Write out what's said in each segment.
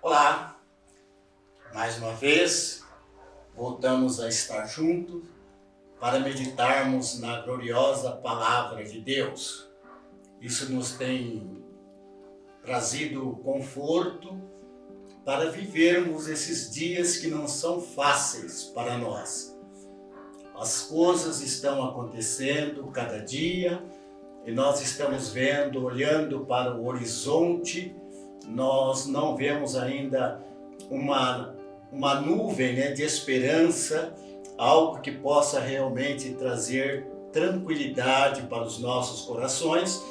Olá, mais uma vez voltamos a estar juntos para meditarmos na gloriosa Palavra de Deus. Isso nos tem trazido conforto para vivermos esses dias que não são fáceis para nós. As coisas estão acontecendo cada dia e nós estamos vendo, olhando para o horizonte. Nós não vemos ainda uma nuvem, de esperança, algo que possa realmente trazer tranquilidade para os nossos corações,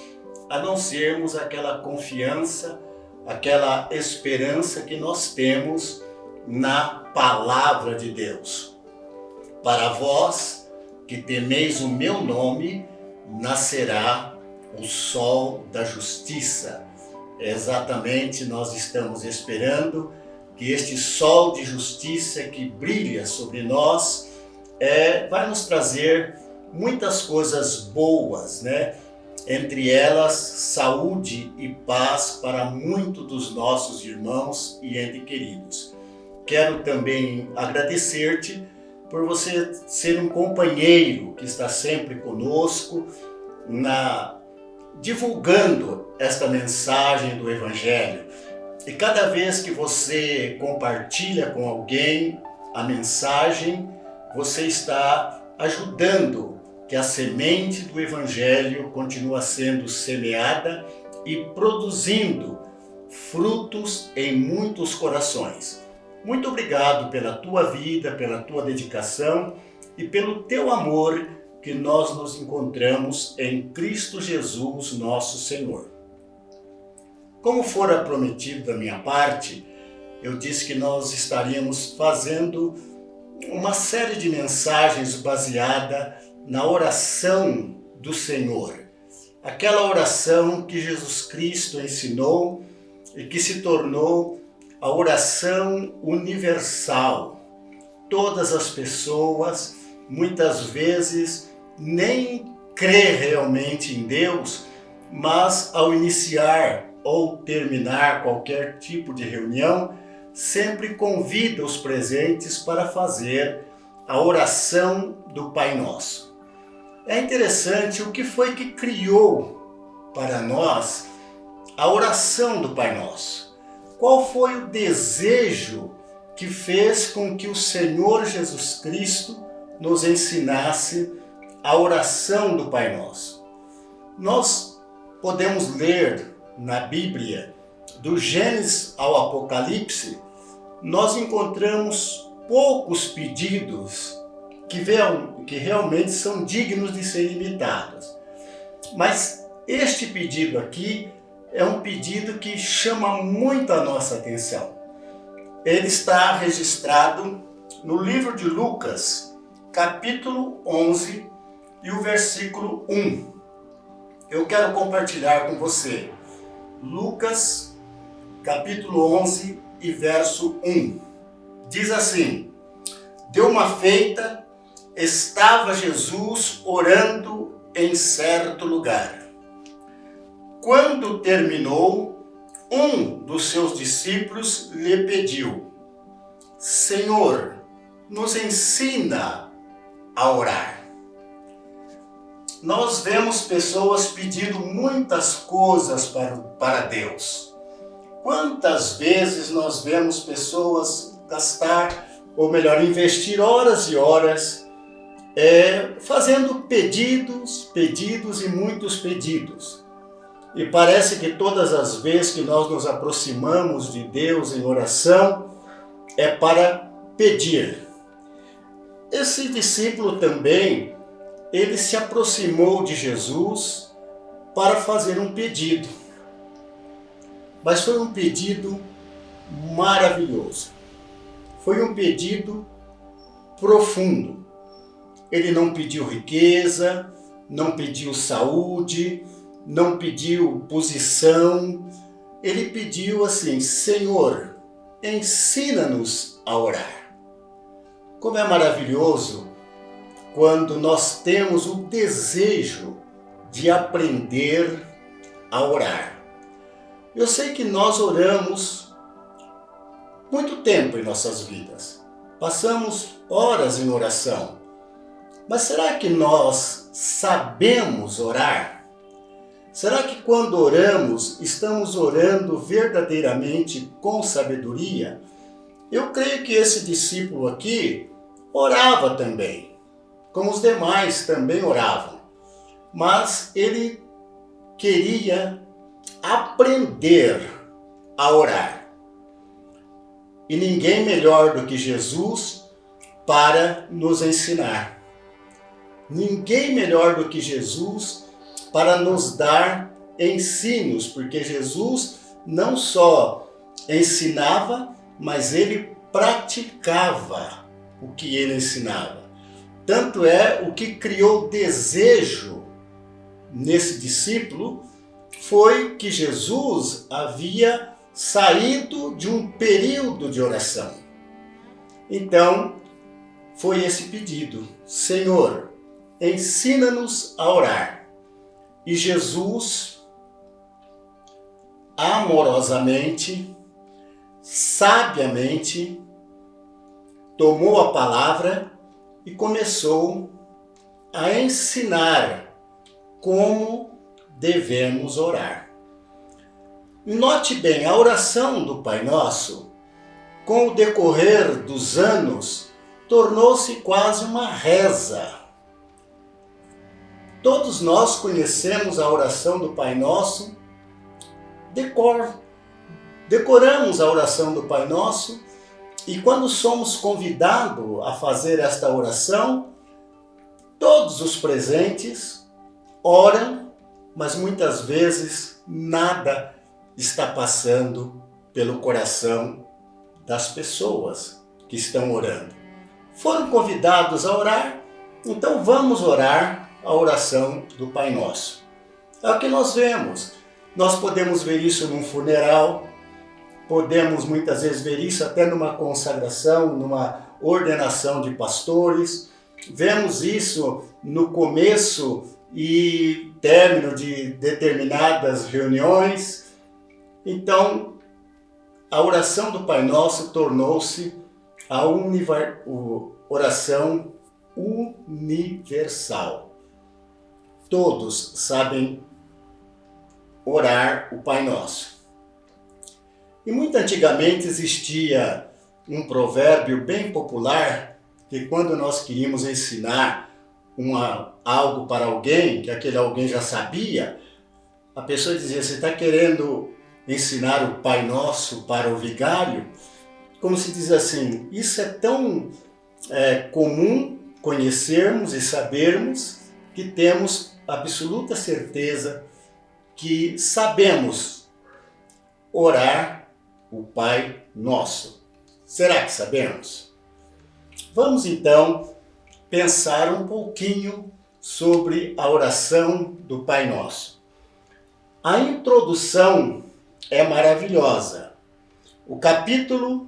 a não sermos aquela confiança, aquela esperança que nós temos na Palavra de Deus. Para vós que temeis o meu nome, nascerá o sol da justiça. Exatamente, nós estamos esperando que este sol de justiça que brilha sobre nós vai nos trazer muitas coisas boas, Entre elas, saúde e paz para muitos dos nossos irmãos e entes queridos. Quero também agradecer-te por você ser um companheiro que está sempre conosco, divulgando esta mensagem do Evangelho. E cada vez que você compartilha com alguém a mensagem, você está ajudando que a semente do Evangelho continue sendo semeada e produzindo frutos em muitos corações. Muito obrigado pela tua vida, pela tua dedicação e pelo teu amor que nós nos encontramos em Cristo Jesus, nosso Senhor. Como fora prometido da minha parte, eu disse que nós estaríamos fazendo uma série de mensagens baseada na oração do Senhor. Aquela oração que Jesus Cristo ensinou e que se tornou a oração universal. Todas as pessoas, muitas vezes, nem crê realmente em Deus, mas ao iniciar ou terminar qualquer tipo de reunião, sempre convida os presentes para fazer a oração do Pai Nosso. É interessante o que foi que criou para nós a oração do Pai Nosso. Qual foi o desejo que fez com que o Senhor Jesus Cristo nos ensinasse a oração do Pai Nosso? Nós podemos ler na Bíblia, do Gênesis ao Apocalipse, nós encontramos poucos pedidos que realmente são dignos de serem imitados. Mas este pedido aqui é um pedido que chama muito a nossa atenção. Ele está registrado no livro de Lucas, capítulo 11 e o versículo 1. Eu quero compartilhar com você. Lucas, capítulo 11 e verso 1. Diz assim: Deu uma feita, estava Jesus orando em certo lugar. Quando terminou, um dos seus discípulos lhe pediu: Senhor, nos ensina a orar. Nós vemos pessoas pedindo muitas coisas para Deus. Quantas vezes nós vemos pessoas investir horas e horas fazendo pedidos e muitos pedidos. E parece que todas as vezes que nós nos aproximamos de Deus em oração, é para pedir. Esse discípulo também, ele se aproximou de Jesus para fazer um pedido. Mas foi um pedido maravilhoso. Foi um pedido profundo. Ele não pediu riqueza, não pediu saúde, não pediu posição. Ele pediu assim: Senhor, ensina-nos a orar. Como é maravilhoso quando nós temos o desejo de aprender a orar. Eu sei que nós oramos muito tempo em nossas vidas. Passamos horas em oração. Mas será que nós sabemos orar? Será que quando oramos, estamos orando verdadeiramente com sabedoria? Eu creio que esse discípulo aqui orava também, como os demais também oravam. Mas ele queria aprender a orar. E ninguém melhor do que Jesus para nos ensinar. Ninguém melhor do que Jesus para nos dar ensinos, porque Jesus não só ensinava, mas ele praticava o que ele ensinava. Tanto é o que criou desejo nesse discípulo foi que Jesus havia saído de um período de oração. Então, foi esse pedido: Senhor, ensina-nos a orar. E Jesus, amorosamente, sabiamente, tomou a palavra e começou a ensinar como devemos orar. Note bem, a oração do Pai Nosso, com o decorrer dos anos, tornou-se quase uma reza. Todos nós conhecemos a oração do Pai Nosso de cor. Decoramos a oração do Pai Nosso e quando somos convidados a fazer esta oração, todos os presentes oram, mas muitas vezes nada está passando pelo coração das pessoas que estão orando. Foram convidados a orar, então vamos orar a oração do Pai Nosso. É o que nós vemos. Nós podemos ver isso num funeral, podemos muitas vezes ver isso até numa consagração, numa ordenação de pastores. Vemos isso no começo e término de determinadas reuniões. Então, a oração do Pai Nosso tornou-se a oração universal. Todos sabem orar o Pai Nosso. E muito antigamente existia um provérbio bem popular que quando nós queríamos ensinar algo para alguém, que aquele alguém já sabia, a pessoa dizia: você está querendo ensinar o Pai Nosso para o vigário? Como se diz assim, isso é tão comum conhecermos e sabermos que temos absoluta certeza que sabemos orar o Pai Nosso. Será que sabemos? Vamos então pensar um pouquinho sobre a oração do Pai Nosso. A introdução é maravilhosa. O capítulo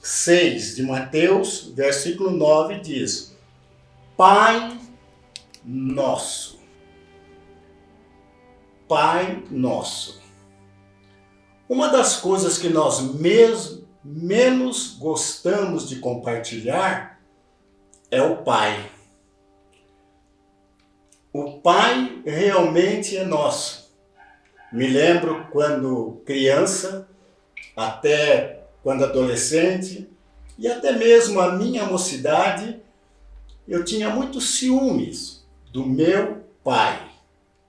6 de Mateus, versículo 9 diz: Pai Nosso. Pai Nosso. Uma das coisas que nós menos gostamos de compartilhar é o Pai. O Pai realmente é nosso. Me lembro quando criança, até quando adolescente, e até mesmo a minha mocidade, eu tinha muitos ciúmes do meu pai.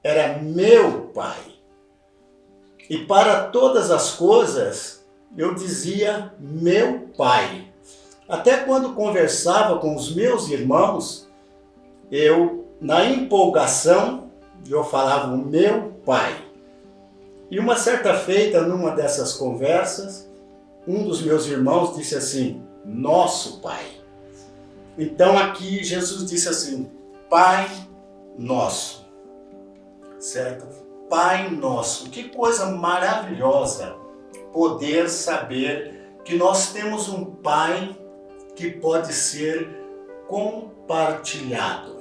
Era meu pai. E para todas as coisas, eu dizia meu pai. Até quando conversava com os meus irmãos, na empolgação, eu falava o meu pai. E uma certa feita, numa dessas conversas, um dos meus irmãos disse assim: nosso Pai. Então aqui Jesus disse assim: Pai Nosso. Certo? Pai Nosso. Que coisa maravilhosa poder saber que nós temos um Pai que pode ser compartilhado.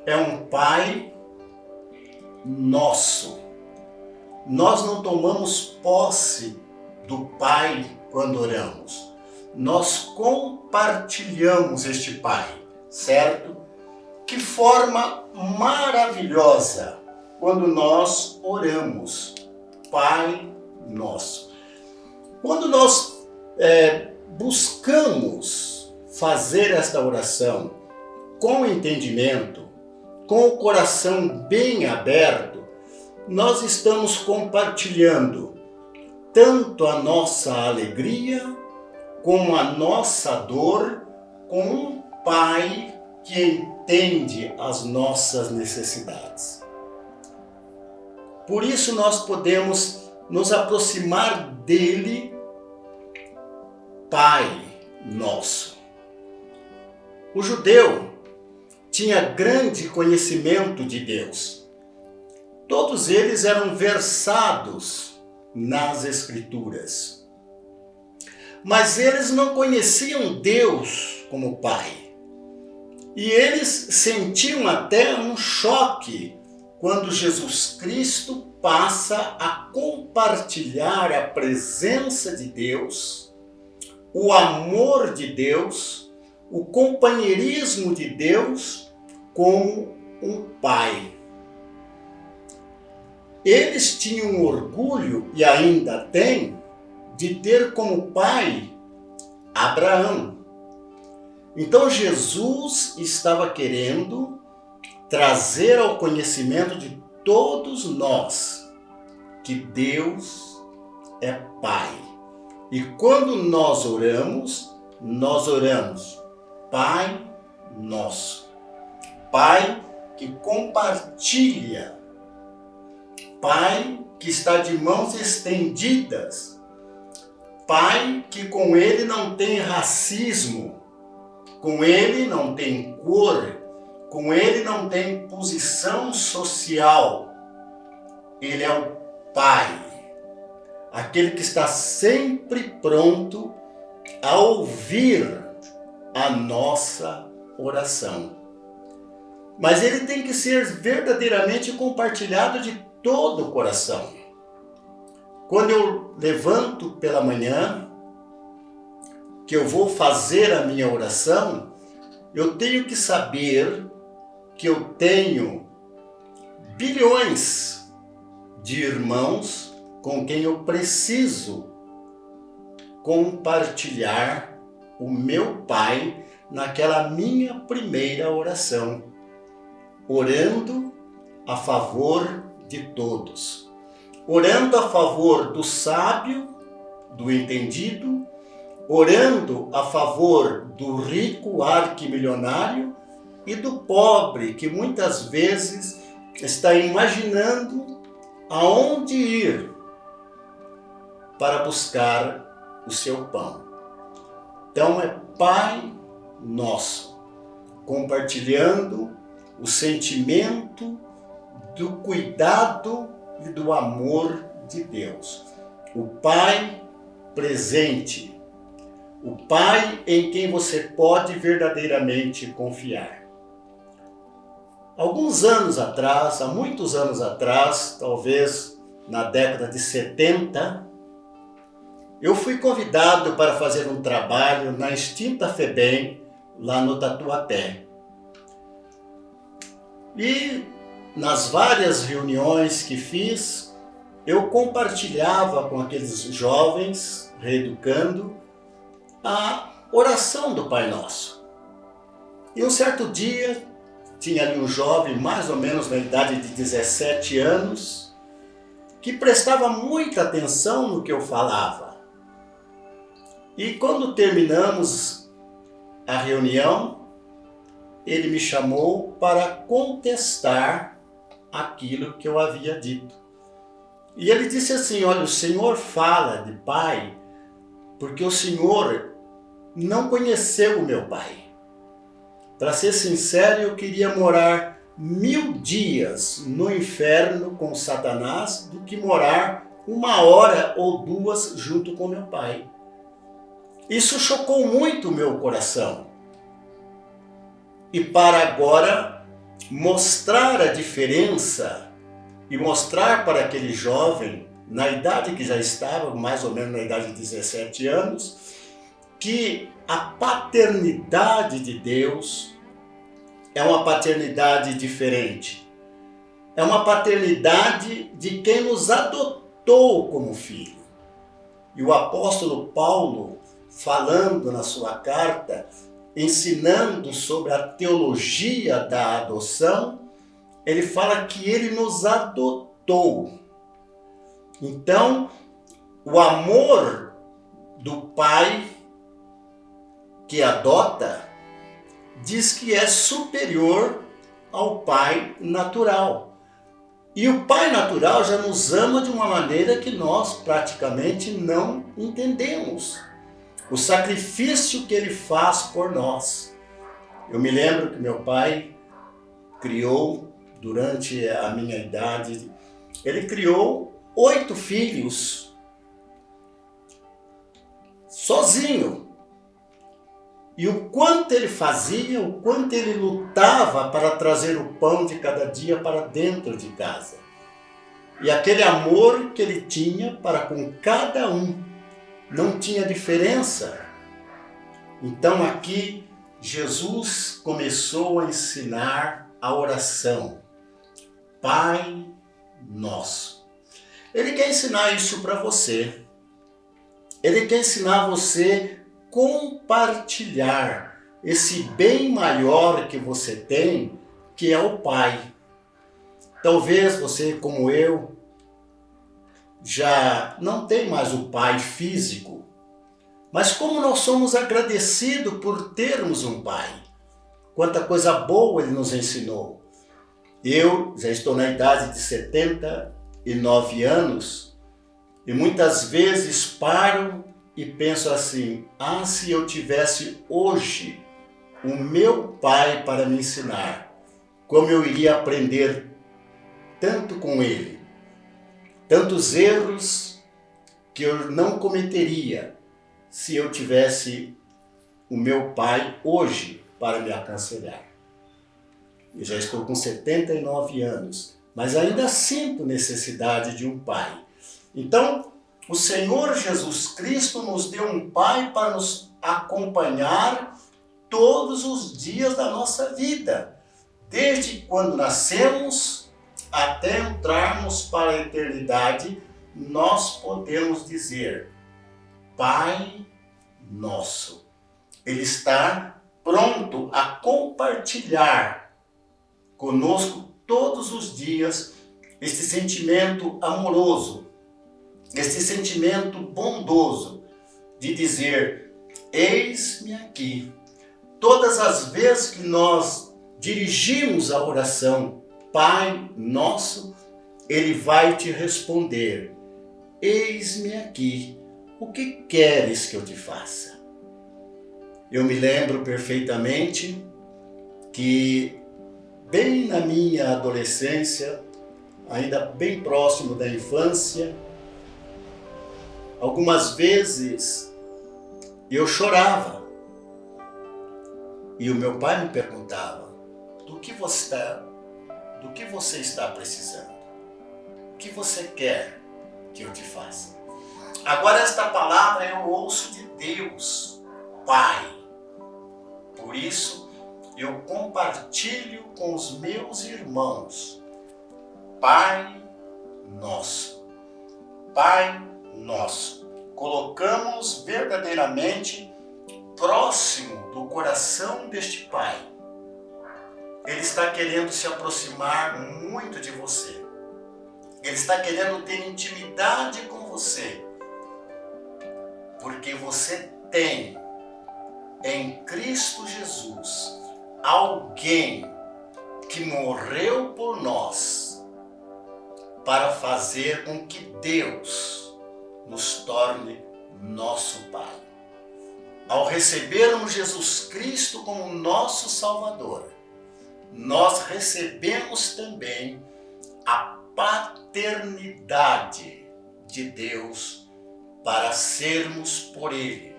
É um Pai nosso. Nós não tomamos posse do Pai quando oramos? Nós compartilhamos este Pai, certo? Que forma maravilhosa quando nós oramos, Pai Nosso. Quando nós buscamos fazer esta oração com entendimento, com o coração bem aberto, nós estamos compartilhando tanto a nossa alegria como a nossa dor com um Pai que entende as nossas necessidades. Por isso nós podemos nos aproximar dele, Pai Nosso. O judeu tinha grande conhecimento de Deus. Todos eles eram versados nas Escrituras. Mas eles não conheciam Deus como Pai. E eles sentiam até um choque quando Jesus Cristo passa a compartilhar a presença de Deus, o amor de Deus, o companheirismo de Deus como um Pai. Eles tinham orgulho, e ainda têm, de ter como pai Abraão. Então Jesus estava querendo trazer ao conhecimento de todos nós que Deus é Pai. E quando nós oramos Pai Nosso. Pai que compartilha. Pai que está de mãos estendidas. Pai que com ele não tem racismo, com ele não tem cor, com ele não tem posição social. Ele é o Pai, aquele que está sempre pronto a ouvir a nossa oração. Mas ele tem que ser verdadeiramente compartilhado de todo o coração. Quando eu levanto pela manhã, que eu vou fazer a minha oração, eu tenho que saber que eu tenho bilhões de irmãos com quem eu preciso compartilhar o meu Pai naquela minha primeira oração, orando a favor de todos. Orando a favor do sábio, do entendido, orando a favor do rico arquimilionário e do pobre, que muitas vezes está imaginando aonde ir para buscar o seu pão. Então é Pai Nosso, compartilhando o sentimento do cuidado e do amor de Deus. O Pai presente, o Pai em quem você pode verdadeiramente confiar. Alguns anos atrás, há muitos anos atrás, talvez na década de 70, eu fui convidado para fazer um trabalho na extinta FEBEM, lá no Tatuapé. E nas várias reuniões que fiz, eu compartilhava com aqueles jovens, reeducando, a oração do Pai Nosso. E um certo dia, tinha ali um jovem, mais ou menos na idade de 17 anos, que prestava muita atenção no que eu falava. E quando terminamos a reunião, ele me chamou para contestar aquilo que eu havia dito. E ele disse assim: olha, o Senhor fala de Pai porque o Senhor não conheceu o meu Pai. Para ser sincero, eu queria morar 1000 dias no inferno com Satanás do que morar 1 hora ou 2 junto com meu Pai. Isso chocou muito o meu coração. E para agora mostrar a diferença e mostrar para aquele jovem na idade que já estava, mais ou menos na idade de 17 anos, que a paternidade de Deus é uma paternidade diferente. É uma paternidade de quem nos adotou como filho. E o apóstolo Paulo, falando na sua carta, ensinando sobre a teologia da adoção, ele fala que ele nos adotou. Então, o amor do pai que adota diz que é superior ao pai natural. E o pai natural já nos ama de uma maneira que nós praticamente não entendemos. O sacrifício que ele faz por nós. Eu me lembro que meu pai criou, durante a minha idade, ele criou 8 filhos, sozinho. E o quanto ele fazia, o quanto ele lutava para trazer o pão de cada dia para dentro de casa. E aquele amor que ele tinha para com cada um, não tinha diferença. Então aqui Jesus começou a ensinar a oração. Pai Nosso. Ele quer ensinar isso para você. Ele quer ensinar você compartilhar esse bem maior que você tem, que é o Pai. Talvez você, como eu, já não tem mais o pai físico, mas como nós somos agradecidos por termos um pai. Quanta coisa boa ele nos ensinou. Eu já estou na idade de 79 anos e muitas vezes paro e penso assim, se eu tivesse hoje o meu pai para me ensinar, como eu iria aprender tanto com ele, tantos erros que eu não cometeria se eu tivesse o meu pai hoje para me aconselhar. Eu já estou com 79 anos, mas ainda sinto necessidade de um pai. Então, o Senhor Jesus Cristo nos deu um pai para nos acompanhar todos os dias da nossa vida, desde quando nascemos até entrarmos para a eternidade, nós podemos dizer, Pai Nosso. Ele está pronto a compartilhar conosco todos os dias este sentimento amoroso, este sentimento bondoso de dizer, eis-me aqui. Todas as vezes que nós dirigimos a oração, Pai Nosso, Ele vai te responder, eis-me aqui, o que queres que eu te faça? Eu me lembro perfeitamente que bem na minha adolescência, ainda bem próximo da infância, algumas vezes eu chorava e o meu pai me perguntava, do que você está precisando? O que você quer que eu te faça? Agora esta palavra eu ouço de Deus, Pai. Por isso eu compartilho com os meus irmãos. Pai Nosso. Pai Nosso. Colocamos verdadeiramente próximo do coração deste Pai. Ele está querendo se aproximar muito de você. Ele está querendo ter intimidade com você. Porque você tem em Cristo Jesus alguém que morreu por nós para fazer com que Deus nos torne nosso Pai. Ao recebermos Jesus Cristo como nosso Salvador, nós recebemos também a paternidade de Deus para sermos por Ele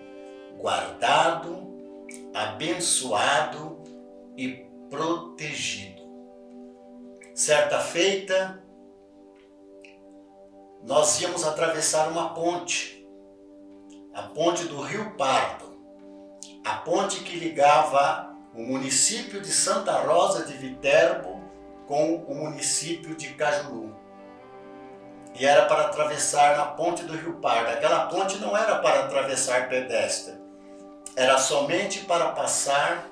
guardado, abençoado e protegido. Certa feita, nós íamos atravessar uma ponte, a ponte do Rio Pardo, a ponte que ligava o município de Santa Rosa de Viterbo com o município de Cajuru. E era para atravessar na ponte do Rio Pardo. Aquela ponte não era para atravessar pedestre, era somente para passar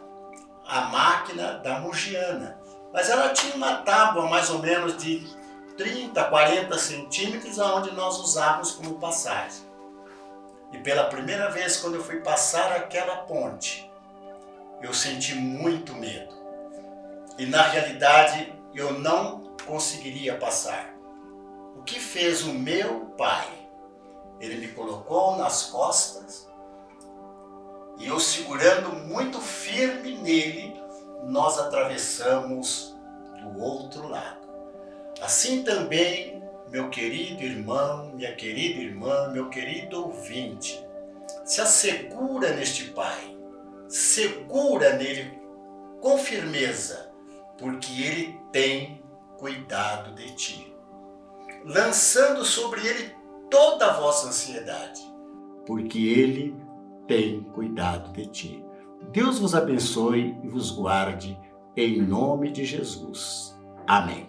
a máquina da Mugiana. Mas ela tinha uma tábua mais ou menos de 30, 40 centímetros, onde nós usávamos como passagem. E pela primeira vez, quando eu fui passar aquela ponte, eu senti muito medo. E na realidade, eu não conseguiria passar. O que fez o meu pai? Ele me colocou nas costas e eu, segurando muito firme nele, nós atravessamos do outro lado. Assim também, meu querido irmão, minha querida irmã, meu querido ouvinte, se assegura neste Pai, segura nele com firmeza, porque ele tem cuidado de ti, lançando sobre ele toda a vossa ansiedade, porque ele tem cuidado de ti. Deus vos abençoe e vos guarde, em nome de Jesus. Amém.